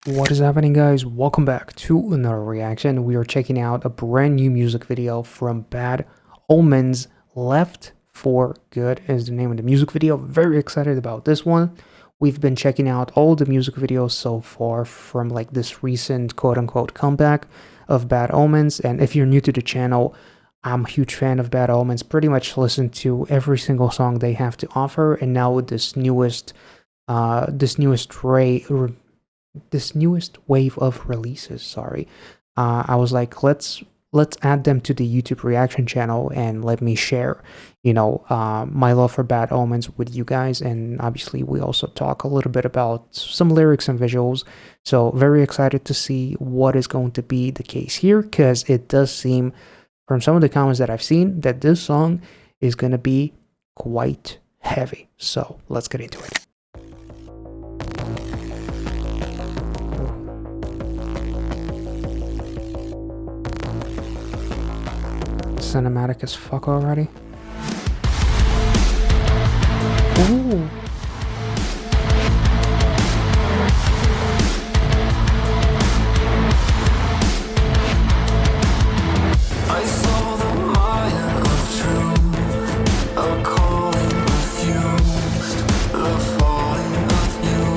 What is happening, guys? Welcome back to another reaction. We are checking out a brand new music video from Bad Omens. Left for Good is the name of the music video. Very excited about this one. We've been checking out all the music videos so far from like this recent quote-unquote comeback of Bad Omens. And if you're new to the channel, I'm a huge fan of Bad Omens. Pretty much listen to every single song they have to offer. And now with this newest wave of releases, I was like, let's add them to the YouTube reaction channel and let me share my love for Bad Omens with you guys. And obviously we also talk a little bit about some lyrics and visuals, so very excited to see what is going to be the case here, because it does seem from some of the comments that I've seen that this song is going to be quite heavy. So let's get into it. Cinematic as fuck already. Ooh. I saw the mire of truth, a calling refused, the falling of you.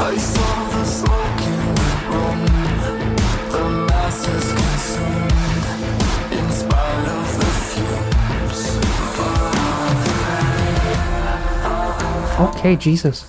I saw the smoke in the room, the masses consumed, in spite of the fumes. Okay, Jesus.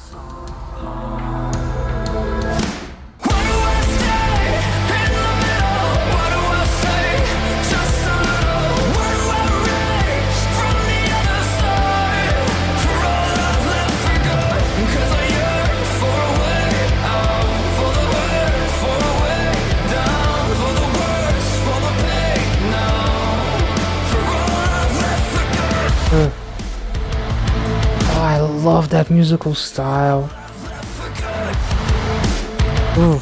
Oh, I love that musical style. Ooh.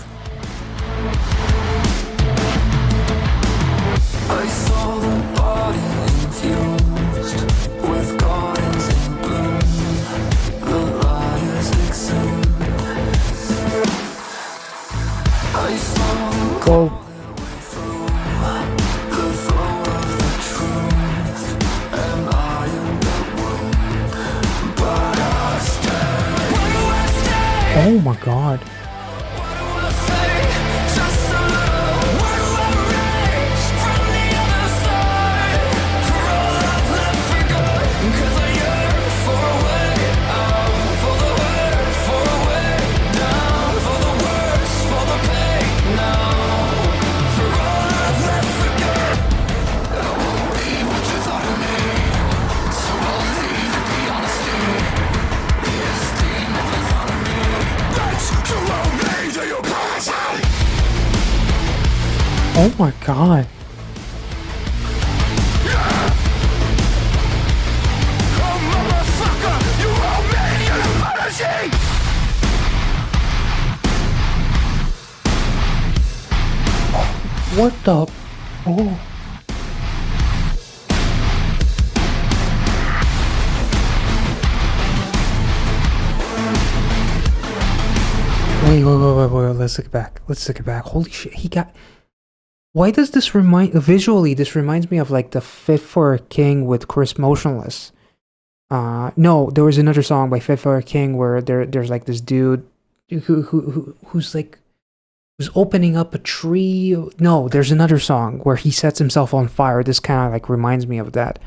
I saw the body infused with gardens in bloom, the liars exhumed. I saw them Go. the flow of the truth, and I am the womb, but I stay. Oh my god. Oh my god. What the? Oh. Wait. Let's take it back. Holy shit. He got... Why does this visually, this reminds me of like the Fit for a King with Chris Motionless. No, there was another song by Fit for a King where there's like this dude who's opening up a tree. No, there's another song where he sets himself on fire. This kind of like reminds me of that.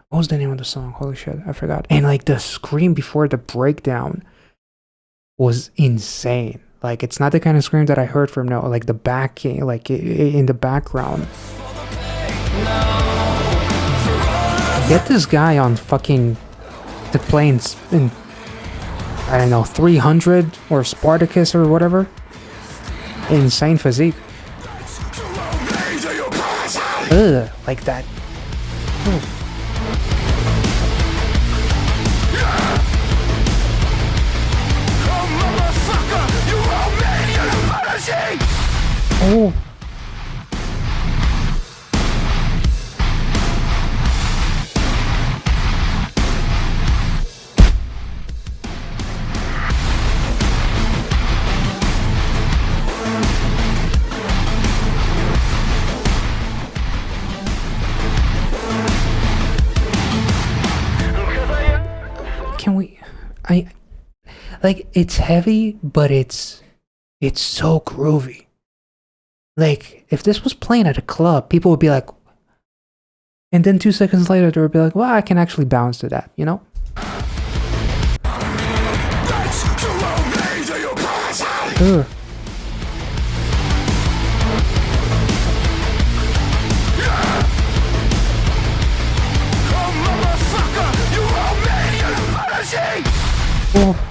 What was the name of the song? Holy shit, I forgot. And like the scream before the breakdown was insane. Like, it's not the kind of scream that I heard from like the backing, like in the background. Get this guy on fucking the planes in, I don't know, 300 or Spartacus or whatever. Insane physique. Ugh, like that. Ugh. Oh. Like, it's heavy, but it's so groovy. Like, if this was playing at a club, people would be like, and then 2 seconds later, they would be like, well, I can actually bounce to that, you know? Ugh. Oh.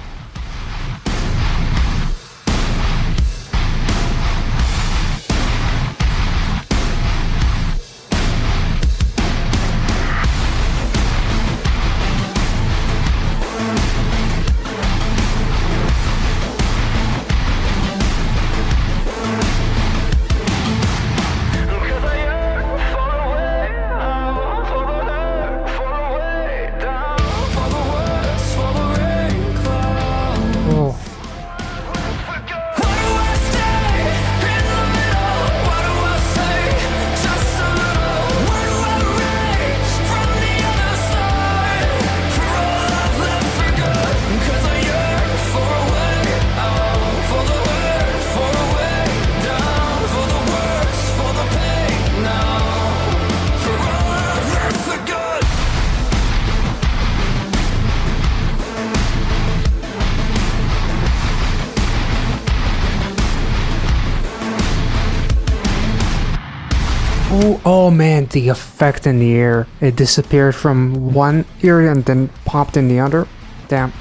Oh man, the effect in the air. It disappeared from one area and then popped in the other. Damn.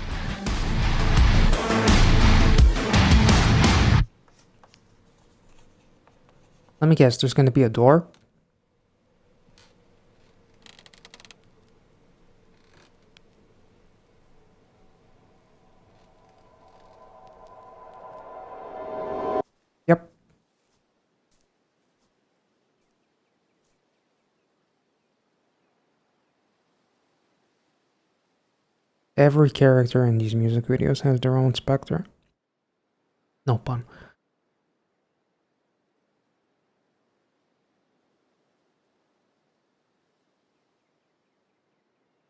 Let me guess, there's gonna be a door? Yep. Every character in these music videos has their own specter. No pun.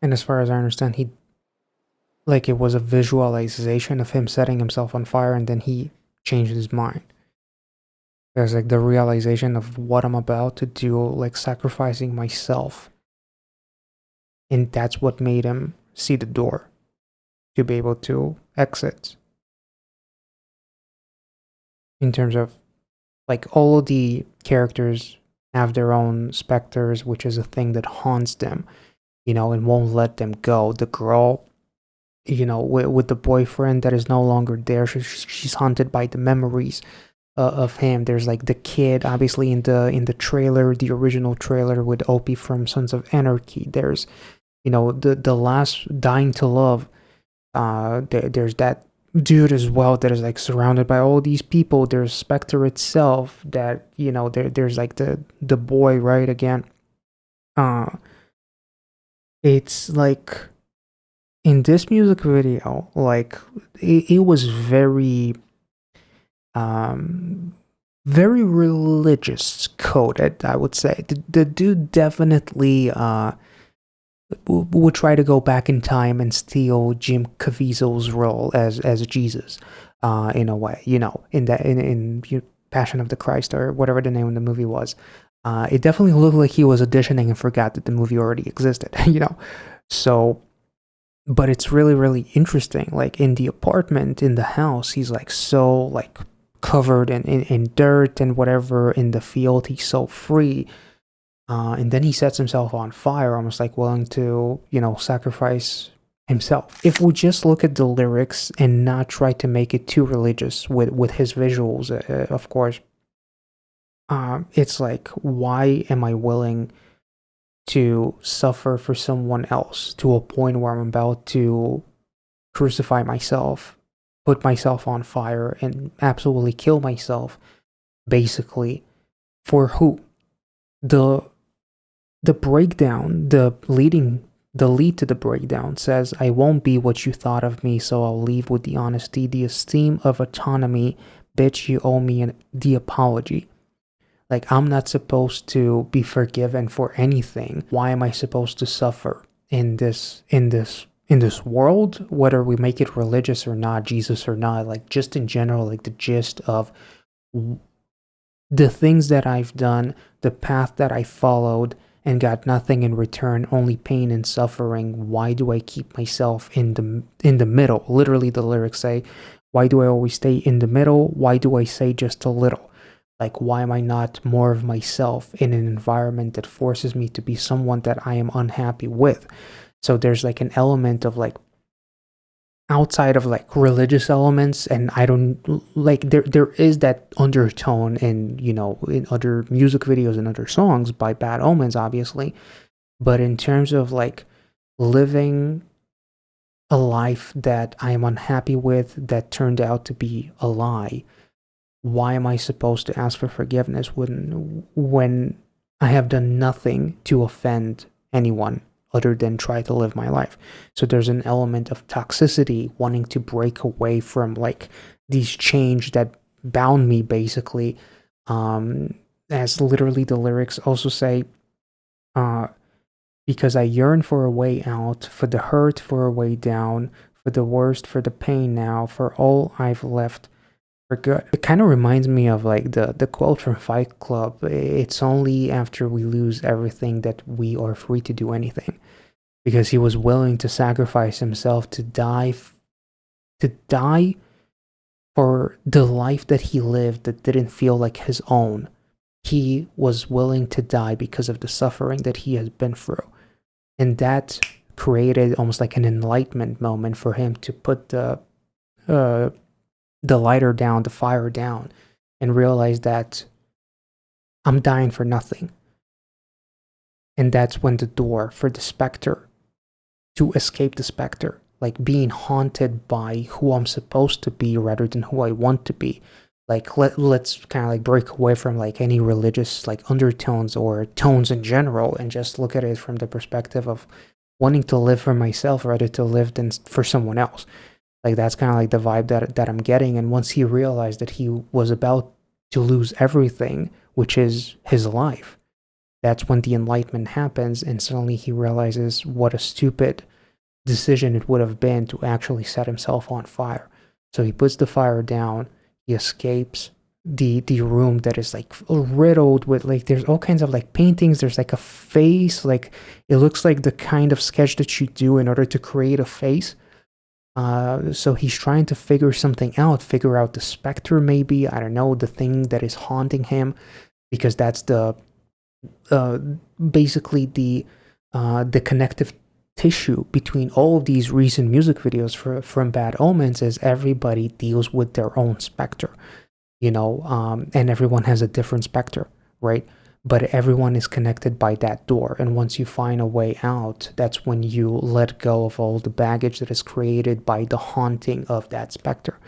And as far as I understand, it was a visualization of him setting himself on fire and then he changed his mind. There's like the realization of what I'm about to do, like sacrificing myself. And that's what made him see the door to be able to exit. In terms of, like, all of the characters have their own specters, which is a thing that haunts them, and won't let them go. The girl, with the boyfriend that is no longer there, she's haunted by the memories of him. There's like the kid, obviously in the trailer, the original trailer with Opie from Sons of Anarchy. There's, the last Dying to Love. There's that dude as well that is like surrounded by all these people. There's Spectre itself that, there's like the boy, right? Again, it's like in this music video, like it was very very religious coded, I would say. The dude definitely would try to go back in time and steal Jim Caviezel's role as Jesus, in a way, in Passion of the Christ or whatever the name of the movie was. It definitely looked like he was auditioning and forgot that the movie already existed, So, but it's really, really interesting. Like in the apartment, in the house, he's like so like covered in dirt and whatever. In the field, he's so free. And then he sets himself on fire, almost like willing to, sacrifice himself. If we just look at the lyrics and not try to make it too religious with his visuals, of course, it's like, why am I willing to suffer for someone else to a point where I'm about to crucify myself, put myself on fire, and absolutely kill myself, basically, for who? The breakdown, the lead to the breakdown says, I won't be what you thought of me, so I'll leave with the honesty, the esteem of autonomy. Bitch, you owe me the apology. Like, I'm not supposed to be forgiven for anything. Why am I supposed to suffer in this in this world, whether we make it religious or not, Jesus or not, like just in general, like the gist of the things that I've done, the path that I followed, and got nothing in return, only pain and suffering. Why do I keep myself in the middle? Literally, the lyrics say, "Why do I always stay in the middle? Why do I say just a little? Like, why am I not more of myself in an environment that forces me to be someone that I am unhappy with?" So there's like an element of like outside of like religious elements, and I don't like there is that undertone in, you know, in other music videos and other songs by Bad Omens, obviously. But in terms of like living a life that I am unhappy with that turned out to be a lie, why am I supposed to ask for forgiveness when I have done nothing to offend anyone other than try to live my life? So there's an element of toxicity, wanting to break away from like these chains that bound me, basically. As literally the lyrics also say, uh, because I yearn for a way out, for the hurt, for a way down, for the worst, for the pain now, for all I've left for good. It kind of reminds me of like the quote from Fight Club. It's only after we lose everything that we are free to do anything. Because he was willing to sacrifice himself to die for the life that he lived that didn't feel like his own. He was willing to die because of the suffering that he has been through. And that created almost like an enlightenment moment for him to put the lighter down, the fire down, and realize that I'm dying for nothing. And that's when the door for the specter, to escape the specter, like being haunted by who I'm supposed to be rather than who I want to be. Like let's kind of like break away from like any religious like undertones or tones in general and just look at it from the perspective of wanting to live for myself rather to live than for someone else. Like that's kind of like the vibe that I'm getting. And once he realized that he was about to lose everything, which is his life, that's when the enlightenment happens, and suddenly he realizes what a stupid decision it would have been to actually set himself on fire. So he puts the fire down, he escapes the room that is like riddled with like there's all kinds of like paintings, there's like a face, like it looks like the kind of sketch that you do in order to create a face. So he's trying to figure something out, figure out the specter, maybe, I don't know, the thing that is haunting him, because that's the basically the connective tissue between all of these recent music videos from Bad Omens is everybody deals with their own specter, you know, and everyone has a different specter, right? But everyone is connected by that door, and once you find a way out, that's when you let go of all the baggage that is created by the haunting of that specter.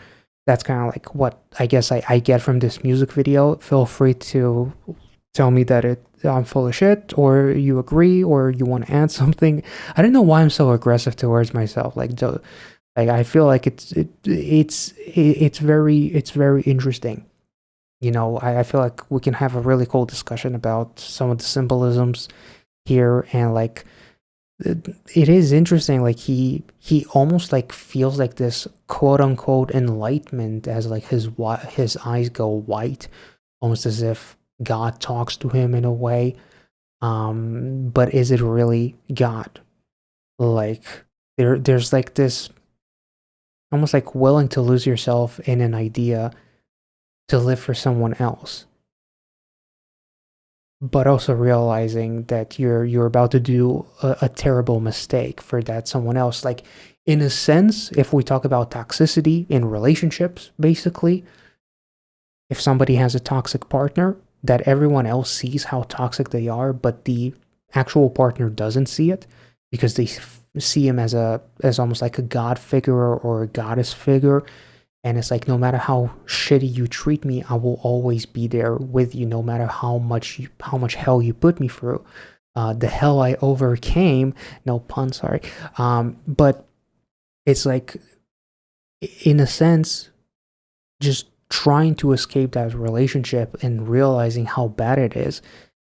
That's kind of like what I guess I get from this music video. Feel free to tell me that I'm full of shit, or you agree, or you want to add something. I don't know why I'm so aggressive towards myself. Like I feel like it's very interesting. You know, I feel like we can have a really cool discussion about some of the symbolisms here, and like it is interesting. Like he almost like feels like this quote unquote enlightenment as like his eyes go white, almost as if God talks to him in a way. But is it really God? Like there's like this almost like willing to lose yourself in an idea to live for someone else, but also realizing that you're about to do a terrible mistake for that someone else. Like in a sense, if we talk about toxicity in relationships, basically, if somebody has a toxic partner, that everyone else sees how toxic they are, but the actual partner doesn't see it because they see him as almost like a god figure or a goddess figure. And it's like, no matter how shitty you treat me, I will always be there with you, no matter how much hell you put me through. The hell I overcame, no pun, sorry. But it's like, in a sense, just trying to escape that relationship and realizing how bad it is,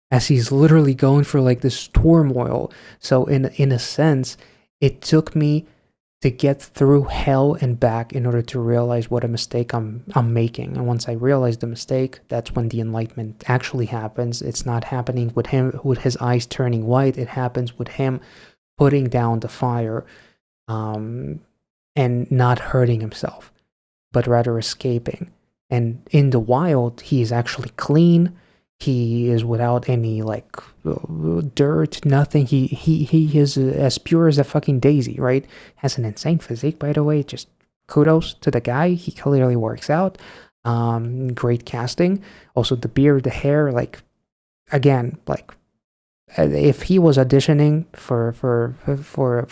as he's literally going for like this turmoil. So in a sense, it took me to get through hell and back in order to realize what a mistake I'm making. And once I realize the mistake, that's when the enlightenment actually happens. It's not happening with him with his eyes turning white. It happens with him putting down the fire, and not hurting himself, but rather escaping. And in the wild, he is actually clean. He is without any like dirt, nothing. He is as pure as a fucking daisy, right? Has an insane physique, by the way. Just kudos to the guy. He clearly works out. Great casting. Also the beard, the hair, like again, like if he was auditioning for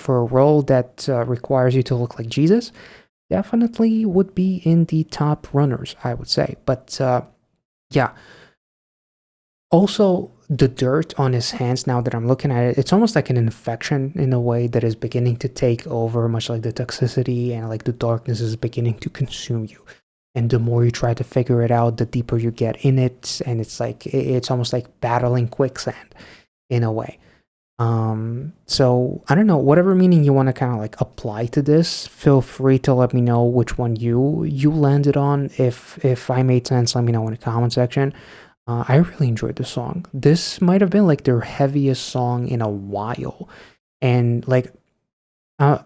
a role that requires you to look like Jesus, definitely would be in the top runners, I would say. But yeah. Also, the dirt on his hands, now that I'm looking at it, it's almost like an infection in a way that is beginning to take over, much like the toxicity and like the darkness is beginning to consume you. And the more you try to figure it out, the deeper you get in it. And it's like, it's almost like battling quicksand in a way. So I don't know, whatever meaning you want to kind of like apply to this, feel free to let me know which one you landed on. If I made sense, let me know in the comment section. I really enjoyed the song. This might have been like their heaviest song in a while, and like, I'm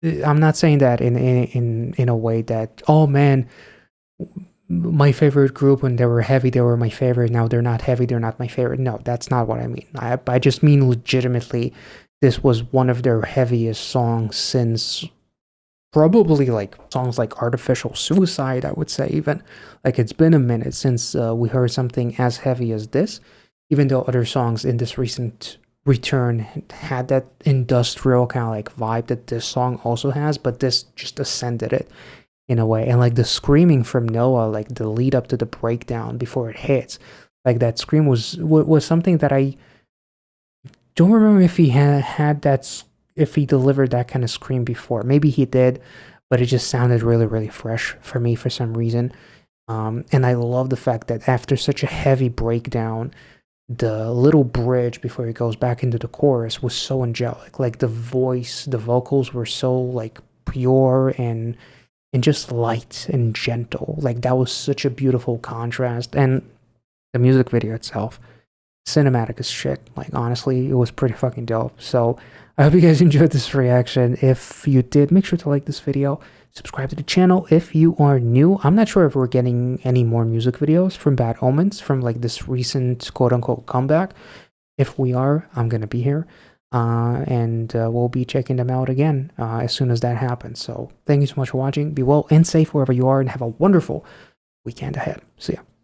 not saying that in a way that, oh man, my favorite group when they were heavy, they were my favorite. Now they're not heavy, they're not my favorite. No, that's not what I mean. I just mean legitimately, this was one of their heaviest songs since probably like songs like Artificial Suicide, I would say. Even like it's been a minute since we heard something as heavy as this, even though other songs in this recent return had that industrial kind of like vibe that this song also has, but this just ascended it in a way. And like the screaming from Noah, like the lead up to the breakdown before it hits, like that scream was something that I don't remember if he had that, if he delivered that kind of scream before. Maybe he did, but it just sounded really, really fresh for me for some reason. And I love the fact that after such a heavy breakdown, the little bridge before he goes back into the chorus was so angelic. Like the voice, the vocals were so like pure and just light and gentle. Like that was such a beautiful contrast. And the music video itself, cinematic as shit. Like honestly, it was pretty fucking dope. So I hope you guys enjoyed this reaction. If you did, make sure to like this video, subscribe to the channel if you are new. I'm not sure if we're getting any more music videos from Bad Omens, from like this recent quote-unquote comeback. If we are, I'm gonna be here, and we'll be checking them out again as soon as that happens. So thank you so much for watching. Be well and safe wherever you are, and have a wonderful weekend ahead. See ya.